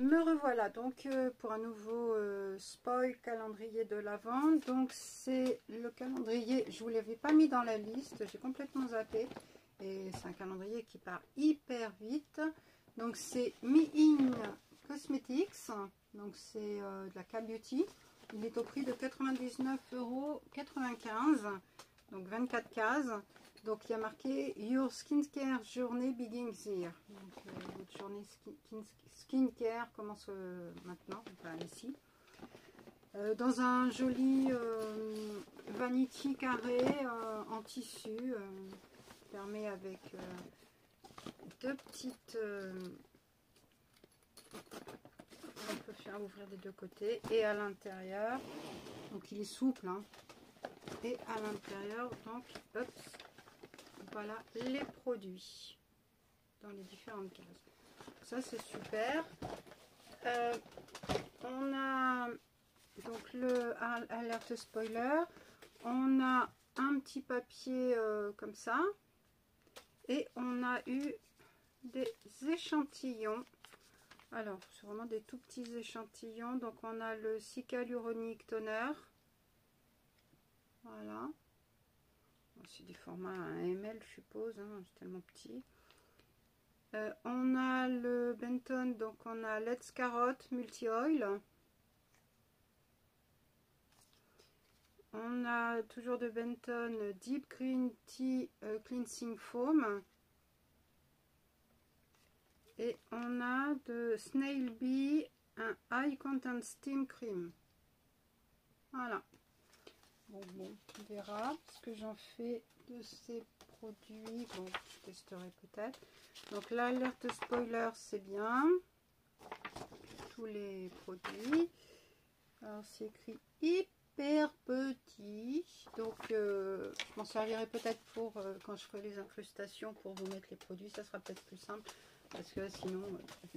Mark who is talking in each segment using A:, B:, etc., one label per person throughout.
A: Me revoilà donc pour un nouveau spoil calendrier de l'Avent. Donc c'est le calendrier, je vous l'avais pas mis dans la liste, j'ai complètement zappé. Et c'est un calendrier qui part hyper vite. Donc c'est Me In Cosmetics, donc c'est de la K-Beauty. Il est au prix de 99,95 €, donc 24 cases. Donc il y a marqué Your Skincare Journey Begins Here. Donc votre journée skincare commence maintenant, enfin ici. Dans un joli vanity carré en tissu, fermé avec deux petites. On peut faire ouvrir des deux côtés et à l'intérieur. Donc il est souple, hein. Et à l'intérieur, donc, hop. Voilà les produits dans les différentes cases. Ça c'est super. On a donc le alerte spoiler. On a un petit papier comme ça. Et on a eu des échantillons. Alors c'est vraiment des tout petits échantillons. Donc on a le Cica Hyaluronic Toner. Voilà. C'est des formats 1 ml, je suppose, hein, c'est tellement petit. On a le Benton, donc on a Let's Carrot Multi Oil. On a toujours de Benton Deep Green Tea Cleansing Foam. Et on a de Snail Bee un High Content Steam Cream. Voilà. Bon, on verra ce que j'en fais de ces produits. Bon, je testerai peut-être. Donc l'alerte spoiler, c'est bien. Tous les produits. Alors c'est écrit hyper petit. Donc je m'en servirai peut-être pour quand je ferai les incrustations pour vous mettre les produits. Ça sera peut-être plus simple. Parce que sinon,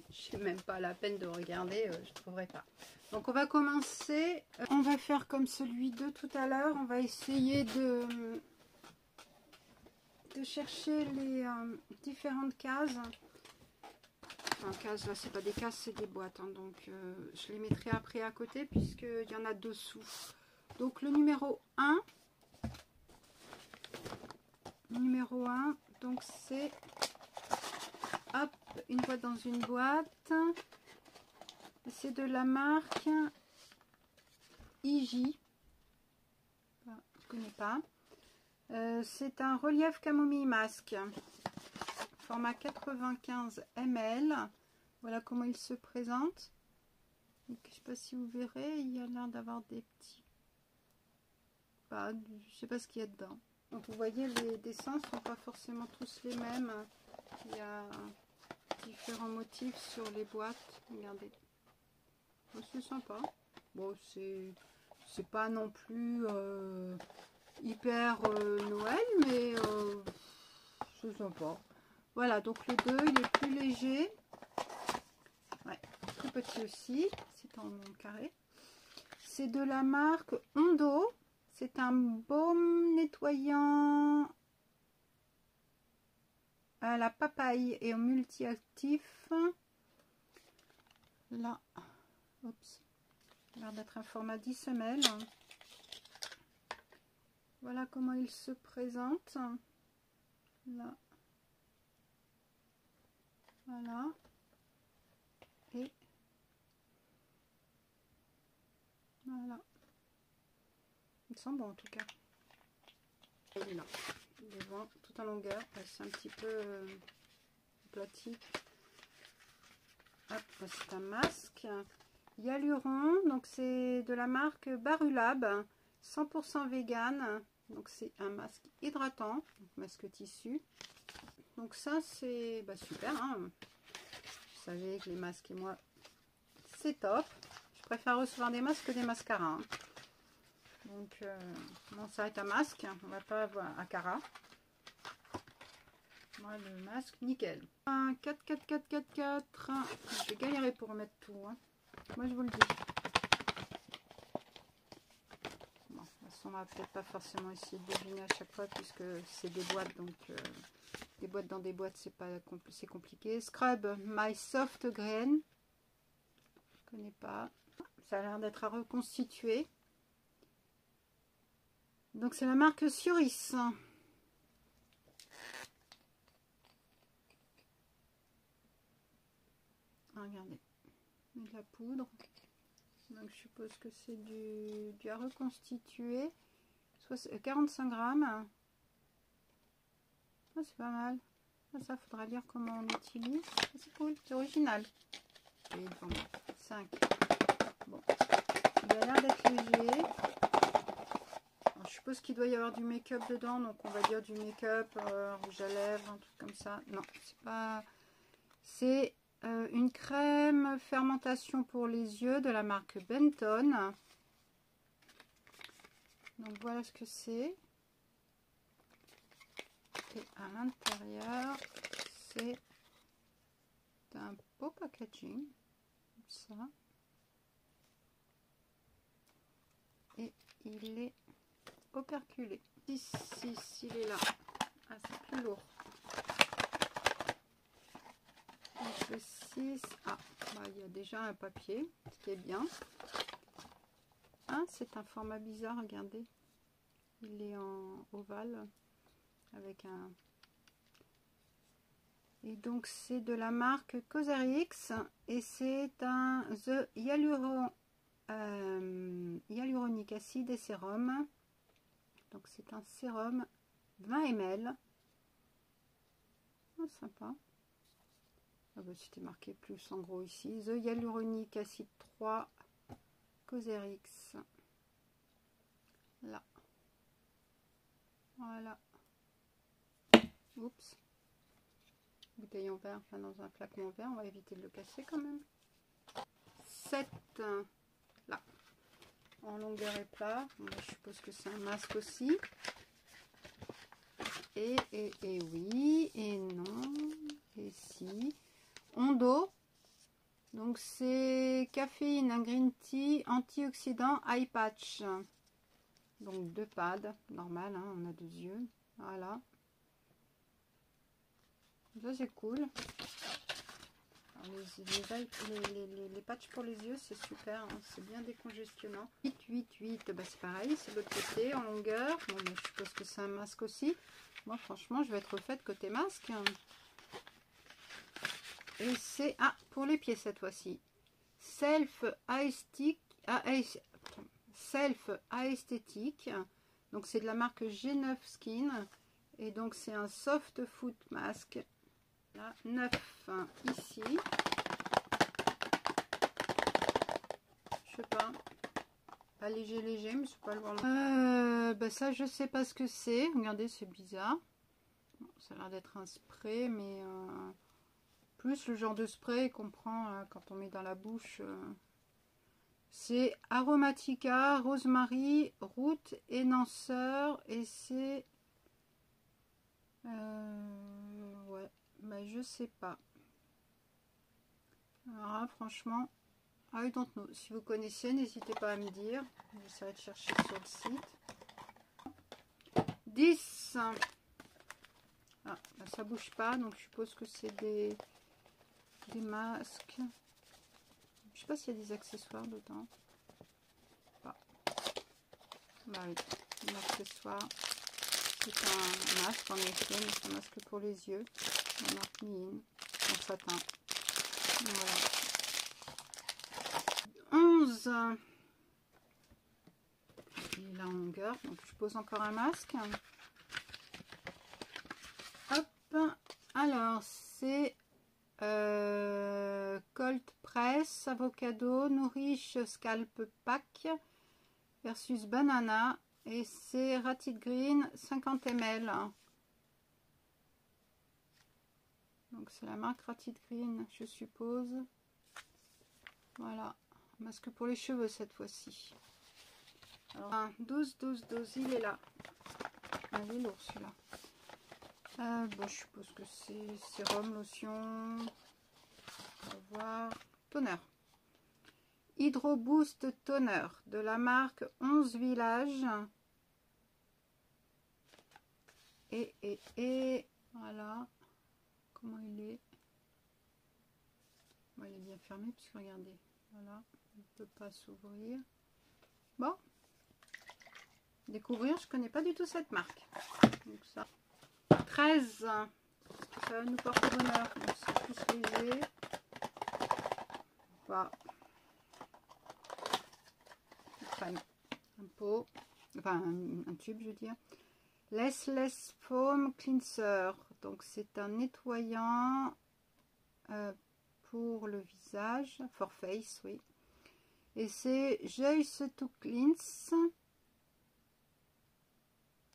A: je n'ai même pas la peine de regarder, je ne trouverai pas. Donc on va commencer, on va faire comme celui de tout à l'heure. On va essayer de chercher les différentes cases. Enfin, cases, là c'est pas des cases, c'est des boîtes. Hein, donc je les mettrai après à côté puisqu'il y en a dessous. Donc le numéro 1. Numéro 1, donc c'est... Hop, une boîte dans une boîte. C'est de la marque IJ. Je ne connais pas. C'est un relief camomille masque. Format 95 ml. Voilà comment il se présente. Donc, je ne sais pas si vous verrez. Il y a l'air d'avoir des petits... je ne sais pas ce qu'il y a dedans. Donc vous voyez, les dessins ne sont pas forcément tous les mêmes. Il y a différents motifs sur les boîtes. Regardez. Oh, c'est sympa. Bon, c'est pas non plus hyper Noël, mais c'est sympa. Voilà, donc le 2, il est plus léger. Ouais, tout petit aussi. C'est en carré. C'est de la marque Ondo. C'est un baume nettoyant à la papaye et au multi-actif. Là, oups, il a l'air d'être un format 10 ml. Voilà comment il se présente. Là, voilà. Et voilà. Il sent bon en tout cas. Il est là. Devant, tout en longueur, c'est un petit peu aplati. C'est un masque Hyaluron, donc c'est de la marque Barulab, 100% vegan. Donc c'est un masque hydratant, donc masque tissu. Donc ça c'est super, hein. Vous savez que les masques et moi c'est top. Je préfère recevoir des masques que des mascaras, hein. Donc, bon, ça est un masque, on va pas avoir un cara. Moi, le masque, nickel. 1, 4, 4, 4, 4, 4. Je vais galérer pour remettre tout, hein. Moi, je vous le dis. Bon, de toute façon, on va peut-être pas forcément essayer de deviner à chaque fois, puisque c'est des boîtes, donc des boîtes dans des boîtes, c'est pas c'est compliqué. Scrub My Soft Grain. connais pas. Ça a l'air d'être à reconstituer. Donc c'est la marque Suris. Regardez, de la poudre. Donc je suppose que c'est du à reconstituer. 45 grammes. Ah, c'est pas mal. Ça, faudra dire comment on l'utilise. C'est cool, c'est original. Et bon, 5. Bon, il a l'air d'être léger. Alors, je suppose qu'il doit y avoir du make-up dedans, donc on va dire du make-up, rouge à lèvres, un truc comme ça. Non, c'est pas. C'est une crème fermentation pour les yeux de la marque Benton. Donc voilà ce que c'est. Et à l'intérieur, c'est un beau packaging, comme ça. Et il est operculé. 6, il est là. Ah, c'est plus lourd. Donc le 6, ah, bah, il y a déjà un papier, ce qui est bien. Ah, c'est un format bizarre, regardez. Il est en ovale. Avec un... Et donc c'est de la marque Cosrx et c'est un The Hyaluronic Acid et Sérum. Donc c'est un sérum 20 ml. Oh, sympa. Ah bah, c'était marqué plus en gros ici. The Hyaluronic Acid 3 Cosrx. Là. Voilà. Oups. Bouteille en verre, enfin dans un flacon en verre, on va éviter de le casser quand même. 7, là, en longueur et plat. Bon, je suppose que c'est un masque aussi. Et oui, et non, et si. Ondo, donc c'est caféine, un green tea, antioxydant, eye patch. Donc 2 pads, normal, hein, on a 2 yeux. Voilà. Ça c'est cool. Alors, les patchs pour les yeux c'est super, hein, c'est bien décongestionnant. 8, bah, c'est pareil, c'est de l'autre côté en longueur. Bon, mais je suppose que c'est un masque aussi. Moi franchement je vais être faite côté masque. Et c'est pour les pieds cette fois-ci. Self Aesthetic. Donc c'est de la marque G9 Skin. Et donc c'est un soft foot mask. Là, 9 ici. Je sais pas. Pas léger, mais c'est pas loin. Bah ça, je sais pas ce que c'est. Regardez, c'est bizarre. Bon, ça a l'air d'être un spray, mais plus le genre de spray qu'on prend quand on met dans la bouche. C'est Aromatica, Rosemary, Root, énanceur. Et c'est... ouais. Bah, je sais pas. Alors là, franchement, I don't know. Si vous connaissez, n'hésitez pas à me dire. J'essaierai de chercher sur le site. 10. Ah, bah, ça bouge pas, donc je suppose que c'est des masques. Je sais pas s'il y a des accessoires dedans. Bah, oui, un accessoire. C'est un masque en effet, mais c'est un masque pour les yeux. La marque Mine, en satin. Voilà. 11. Il est là en longueur, donc je pose encore un masque. Hop. Alors, c'est Cold Press, Avocado, Nourish Scalp Pack versus Banana. Et c'est Rapid Green 50 ml. Donc c'est la marque Rapid Green, je suppose. Voilà, masque pour les cheveux cette fois-ci. Alors 12, il est là. Ah, il est lourd celui-là. Bon, je suppose que c'est sérum, lotion. On va voir. Toner. Hydro Boost Toner de la marque 11 Villages. Et voilà. Comment il est? Bon, il est bien fermé puisque regardez, Voilà, il ne peut pas s'ouvrir. Bon, découvrir, je connais pas du tout cette marque. Donc ça, 13, ça va nous porter bonheur. C'est plus léger. Voilà. Crème, un pot, enfin un tube, je veux dire. Less Foam Cleanser. Donc c'est un nettoyant pour le visage, for face, oui. Et c'est Juice to Cleanse.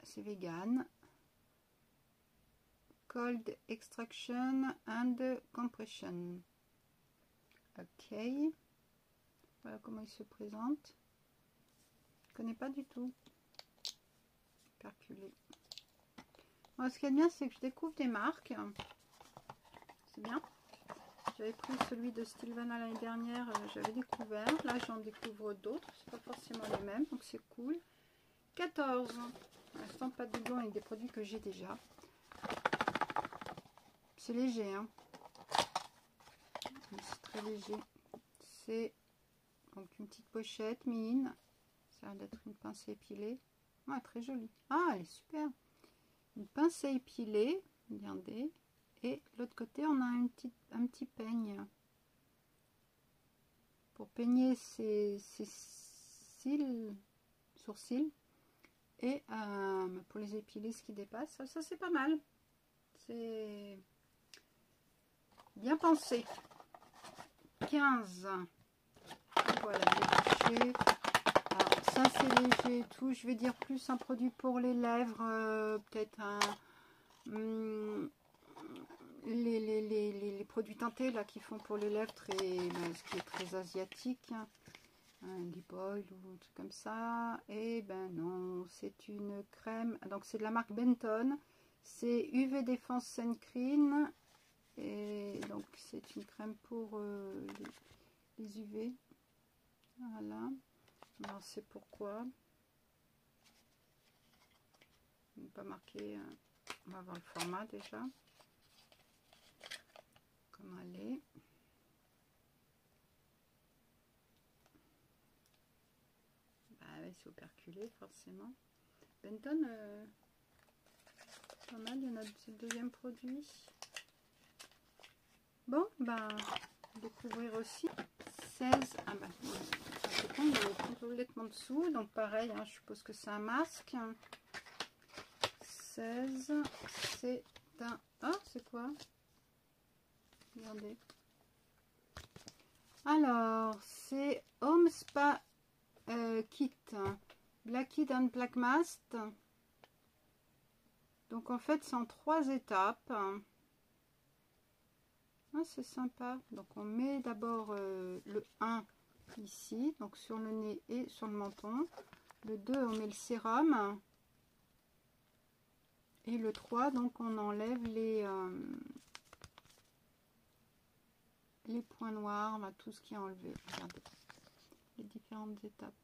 A: C'est vegan. Cold Extraction and Compression. Ok. Voilà comment il se présente. Je ne connais pas du tout. Perculé. Bon, ce qui est bien, c'est que je découvre des marques. C'est bien. J'avais pris celui de Stilvana l'année dernière, j'avais découvert. Là, j'en découvre d'autres. C'est pas forcément les mêmes, donc c'est cool. 14. Pour l'instant, pas de doublon avec des produits que j'ai déjà. C'est léger, hein. C'est très léger. C'est donc une petite pochette mine. Ça a l'air d'être une pince épilée. Ouais, très jolie. Ah, elle est super. Une pince à épiler. Regardez. Et de l'autre côté, on a un petit peigne pour peigner ses sourcils et pour les épiler ce qui dépasse. Ça c'est pas mal. C'est bien pensé. 15. Voilà, j'ai touché. Alors, ça c'est léger et tout. Je vais dire plus un produit pour les lèvres. Peut-être un... les produits teintés là qui font pour les lèvres, ce qui est très asiatique, un lip oil ou un truc comme ça. Et ben non, c'est une crème, donc c'est de la marque Benton, c'est UV Défense Sun Cream, et donc c'est une crème pour les UV. Voilà, alors c'est pourquoi il n'est pas marqué. On va voir le format déjà. Comment elle est. Bah oui, c'est operculé forcément. Benton, pas mal, il y en a, c'est le deuxième produit. Bon, bah, découvrir aussi. 16, ah bah, c'est con, il est complètement dessous, donc pareil, hein, je suppose que c'est un masque. 16, c'est un... Ah, c'est quoi? Regardez. Alors, c'est Home Spa Kit, Black Kid and Black Mask. Donc en fait, c'est en 3 étapes. Ah, c'est sympa. Donc on met d'abord le 1 ici, donc sur le nez et sur le menton. Le 2, on met le sérum. Et le 3, donc on enlève les points noirs, là, tout ce qui est enlevé. Regardez les différentes étapes.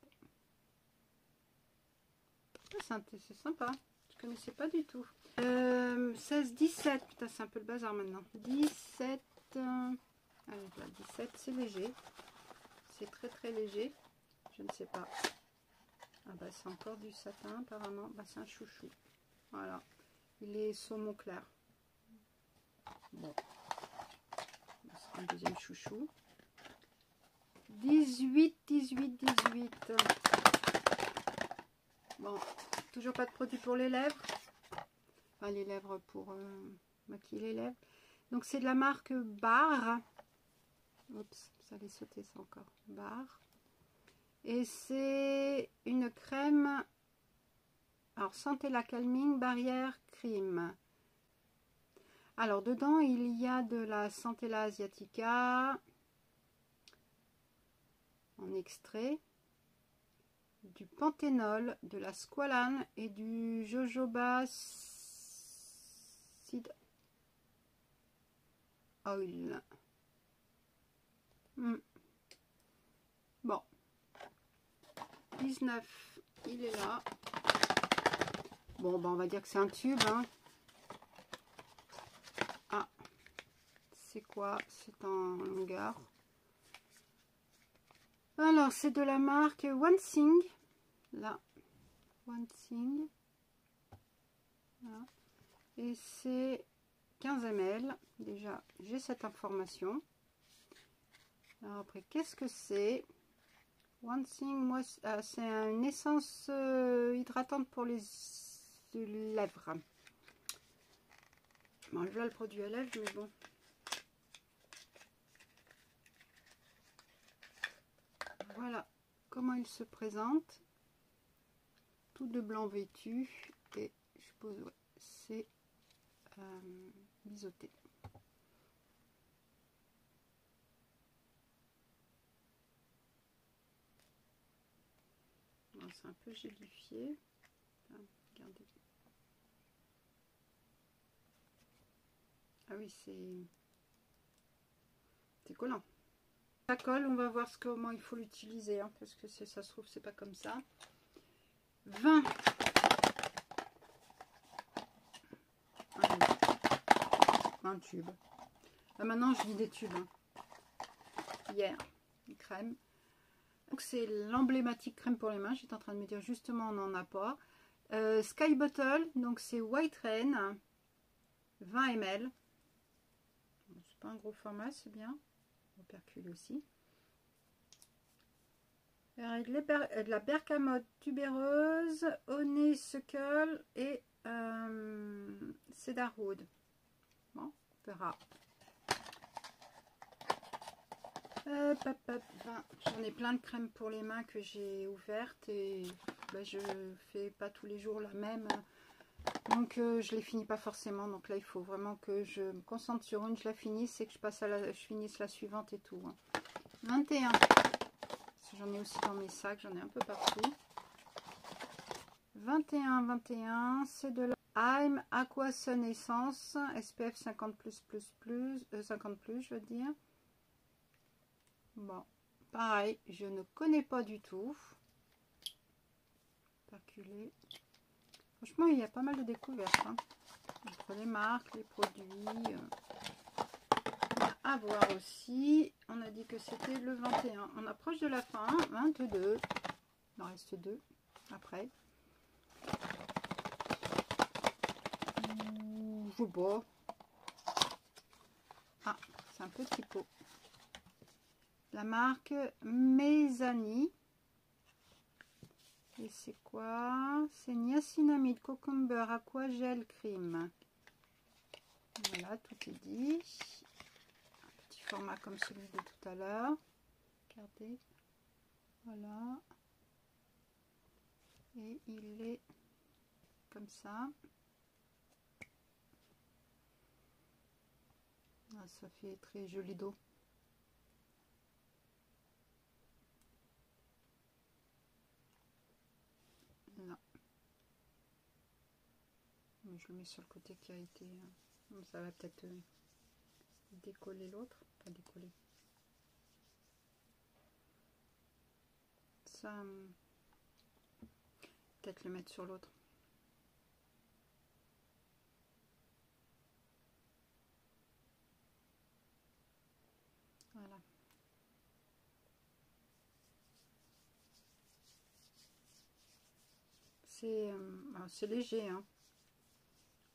A: C'est sympa, je connaissais pas du tout. 16, 17, putain c'est un peu le bazar maintenant. 17, allez, là, 17, c'est léger. C'est très très léger. Je ne sais pas. Ah bah c'est encore du satin apparemment. Bah c'est un chouchou. Voilà. Il est saumon clair. Bon. C'est un deuxième chouchou. 18, 18, 18. Bon, toujours pas de produit pour les lèvres. Enfin, les lèvres pour maquiller les lèvres. Donc, c'est de la marque Bar. Oups, ça allait sauter ça encore. Bar. Et c'est une crème. Alors, Santé la Calming Barrière Cream. Alors, dedans, il y a de la Centella asiatica en extrait, du panthénol, de la squalane et du jojoba seed oil. Bon, 19, il est là. Bon, ben on va dire que c'est un tube, hein. Ah, c'est quoi? C'est en longueur. Alors, c'est de la marque One Thing. Là, One Thing. Voilà. Et c'est 15 ml. Déjà, j'ai cette information. Alors après, qu'est-ce que c'est? One Thing, moi, c'est une essence hydratante pour les lèvres. Bon, là, le produit à lèvres, mais bon. Voilà comment il se présente. Tout de blanc vêtu. Et je suppose, ouais, c'est biseauté. C'est un peu gélifié. Ah, regardez. Ah oui, c'est collant. Ça colle, on va voir comment il faut l'utiliser, hein, parce que ça se trouve, c'est pas comme ça. 20. Allez. Un tube. Là, maintenant, je dis des tubes. Hein. Hier, une crème. Donc, c'est l'emblématique crème pour les mains. J'étais en train de me dire, justement, on n'en a pas. Sky Bottle, donc c'est White Rain. 20 ml. C'est pas un gros format, c'est bien. Opercule aussi. De la bergamote tubéreuse, honeysuckle et cedarwood. Bon, on verra. J'en ai plein de crèmes pour les mains que j'ai ouvertes et ben, je fais pas tous les jours la même. Donc je les finis pas forcément. Donc là il faut vraiment que je me concentre sur une, je la finisse et que je finisse la suivante et tout. 21. J'en ai aussi dans mes sacs, j'en ai un peu partout. 21, c'est de la I'm Aqua Sun Essence SPF 50 50 plus, je veux dire. Bon, pareil, je ne connais pas du tout. Perculé. Franchement, il y a pas mal de découvertes. Hein. Entre les marques, les produits. À voir aussi. On a dit que c'était le 21. On approche de la fin. 22. Il en reste 2 après. Je bois. Ah, c'est un petit pot. La marque Meizani. Et c'est quoi? C'est niacinamide, cucumber, aqua gel, cream. Voilà, tout est dit. Un petit format comme celui de tout à l'heure. Regardez. Voilà. Et il est comme ça. Ah, ça fait très joli dos. Là. Je le mets sur le côté qui a été... ça va peut-être décoller l'autre. Pas décoller. Ça... peut-être le mettre sur l'autre. Voilà. C'est léger, hein.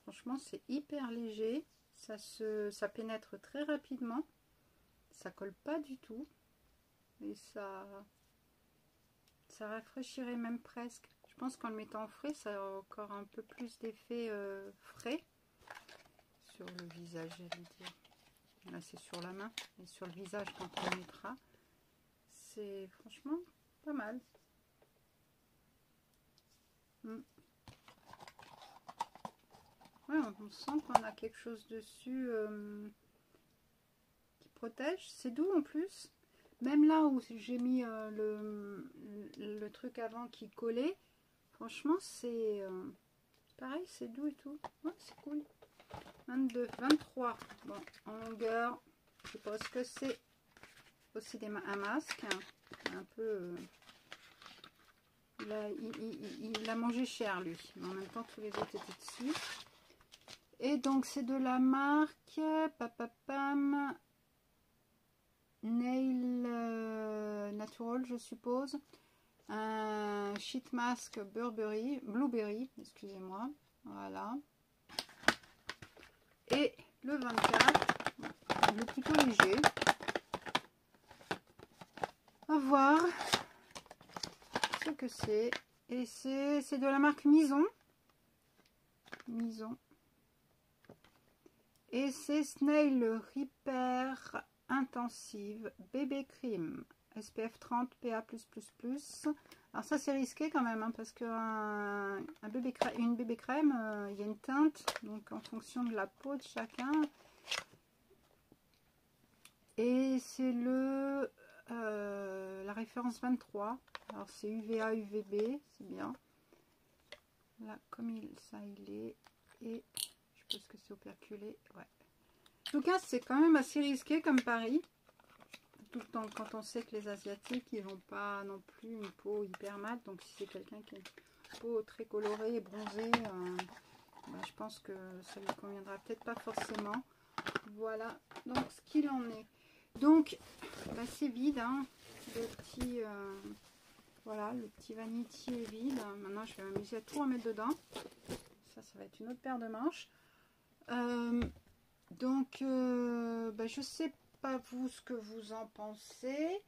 A: Franchement, c'est hyper léger. Ça pénètre très rapidement. Ça colle pas du tout. Et ça rafraîchirait même presque. Je pense qu'en le mettant frais, ça a encore un peu plus d'effet frais. Sur le visage, j'allais dire. Là, c'est sur la main. Et sur le visage, quand on le mettra. C'est franchement pas mal. Ouais, on sent qu'on a quelque chose dessus qui protège. C'est doux en plus. Même là où j'ai mis le truc avant qui collait, franchement, c'est pareil, c'est doux et tout. Ouais, c'est cool. 22, 23. Bon, en longueur, je sais pas ce que c'est. Aussi un masque. Un peu... il a mangé cher, lui. Mais en même temps, tous les autres étaient dessus. Et donc, c'est de la marque... Papapam. Nail Natural, je suppose. Un sheet mask Blueberry, excusez-moi. Voilà. Et le 24, le plutôt léger. On va voir ce que c'est. Et c'est de la marque Mison. Et c'est Snail Repair Intensive Bébé Cream SPF 30 PA+++. Alors ça c'est risqué quand même, hein, parce que une bébé crème, il y a une teinte, donc en fonction de la peau de chacun. Et c'est la référence 23. Alors c'est UVA, UVB, c'est bien. Là, comme ça il est. Et je pense que c'est operculé. Ouais. En tout cas, c'est quand même assez risqué comme pari. Tout le temps, quand on sait que les Asiatiques, ils n'ont pas non plus une peau hyper mate. Donc si c'est quelqu'un qui a une peau très colorée et bronzée, bah, je pense que ça lui conviendra peut-être pas forcément. Voilà, donc ce qu'il en est. Donc, bah, c'est vide, hein. Le petit... voilà, le petit vanitier est vide. Maintenant, je vais m'amuser à tout remettre dedans. Ça va être une autre paire de manches. Donc, bah, je sais pas vous ce que vous en pensez.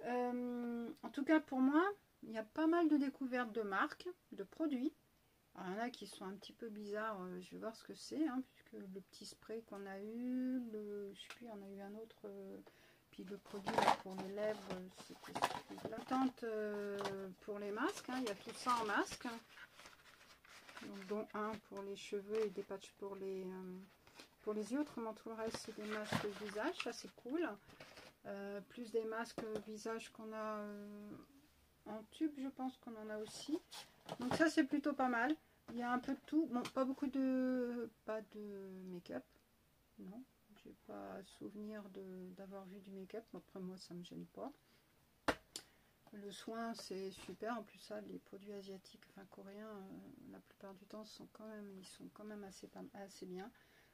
A: En tout cas, pour moi, il y a pas mal de découvertes de marques, de produits. Alors, il y en a qui sont un petit peu bizarres. Je vais voir ce que c'est, hein, puisque le petit spray qu'on a eu, je sais plus, on a eu un autre... Puis le produit là, pour les lèvres, c'était celui-là. Tente pour les masques, hein, il y a tout ça en masque. Donc, dont un pour les cheveux et des patchs pour les yeux. Autrement, tout le reste, c'est des masques visage. Ça, c'est cool. Plus des masques visage qu'on a en tube, je pense qu'on en a aussi. Donc ça, c'est plutôt pas mal. Il y a un peu de tout. Bon, pas beaucoup de... Pas de make-up. Non. J'ai pas souvenir d'avoir vu du make-up. Après moi ça me gêne pas. Le soin c'est super. En plus ça, les produits asiatiques, enfin coréens, la plupart du temps sont ils sont quand même assez bien.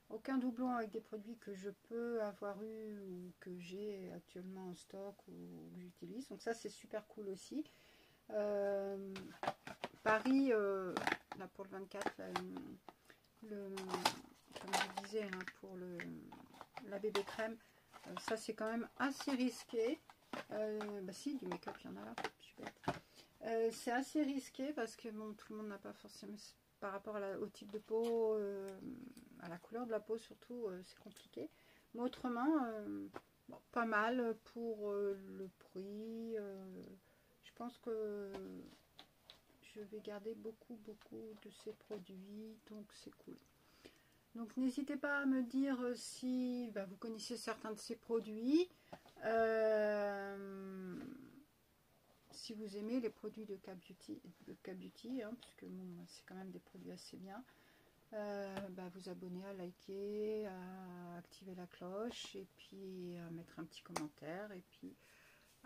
A: Aucun doublon avec des produits que je peux avoir eu ou que j'ai actuellement en stock ou que j'utilise. Donc ça c'est super cool aussi. Paris, là pour le 24, là, comme je disais, hein, pour la bébé crème, ça c'est quand même assez risqué. Bah si, du make-up il y en a là, je suis bête. C'est assez risqué parce que bon, tout le monde n'a pas forcément, par rapport au type de peau, à la couleur de la peau surtout, c'est compliqué. Mais autrement, bon, pas mal pour le prix. Je pense que je vais garder beaucoup de ces produits, donc c'est cool. Donc n'hésitez pas à me dire si vous connaissez certains de ces produits, si vous aimez les produits de K-Beauty, hein, puisque bon, c'est quand même des produits assez bien. Vous abonner, à liker, à activer la cloche et puis à mettre un petit commentaire et puis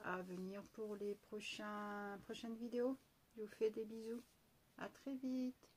A: à venir pour les prochaines vidéos. Je vous fais des bisous, à très vite.